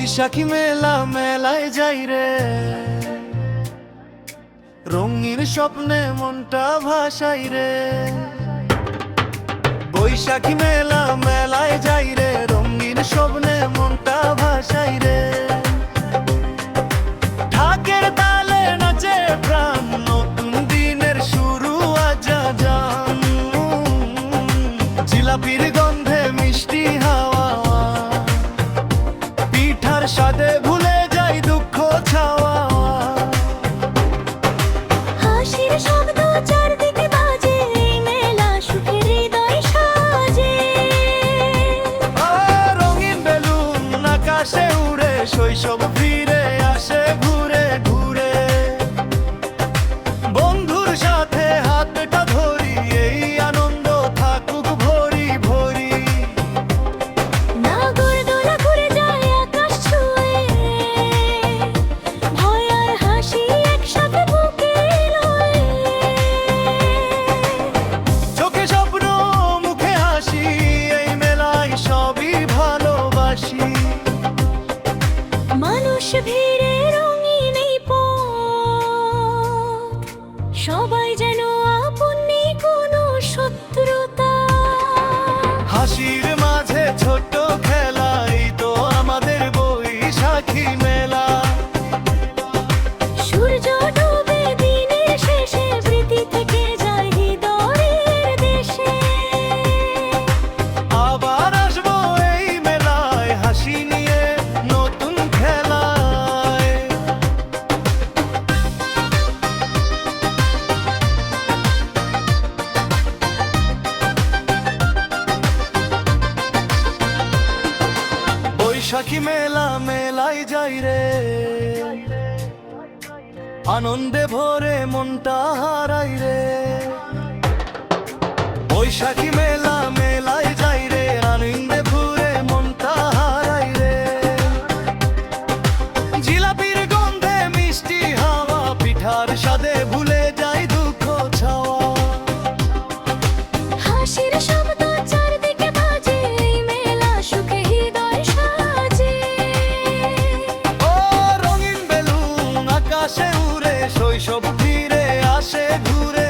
বৈশাখী মেলা মেলায় যাই রে, রঙিন স্বপ্নে মনটা ভাসাই রে। বৈশাখী মেলা মেলায় যাই রে, রঙিন স্বপ্নে মনটা ভাসাই রে। ঢাকের তালে নাচে প্রাণ, নতুন দিনের শুরু আজ জান। জিলাপির গন্ধে মিষ্টি হাওয়া, পিঠার স্বাদে ভুলে যাই দুঃখ ছাওয়া। হাসির শব্দ চারদিকে বাজে, এই মেলা সুখের হৃদয় সাজে। রঙিন বেলুন আকাশে উড়ে, শৈশব ফিরে আসে ঘুরে ঘুরে। বন্ধুর সাথে হাতটা ধরি, এই আনন্দ থাকুক ভরি ভরি। নাগরদোলা ঘুরে যায় আকাশ ছুঁয়ে, ভয় আর হাসি একসাথে বুকে লয়ে। চোখে স্বপ্ন মুখে হাসি, এই মেলায় সবই ভালোবাসি। মানুষ ভিড়ে রঙিন এই পথ, সবাই যেন আপন নেই কোনো শত্রুতা। হাসির মাঝে ছোট্ট খেলাই তো আমাদের বৈশাখী মেলা। সূর্য ডুবে দিনের শেষে, স্মৃতি থেকে যায় হৃদয়ের দেশে। আবার আসবো এই মেলায় হাসি নিয়ে নতুন খেলায়। বৈশাখী মেলা মেলায় যাই রে, আনন্দে ভরে মনটা হারাই রে। বৈশাখী মেলা মেলায় যাই রে, আনন্দে ভরে মনটা হারাই রে। জিলাপির গন্ধে মিষ্টি হাওয়া, পিঠার স্বাদে ভুলে যাই দুঃখ ছাওয়া। হাসির শব্দ চারদিকে বাজে, এই মেলা সুখে হৃদয় সাজে। রঙিন বেলুন আকাশে উড়ে, শৈশব ফিরে আসে ঘুরে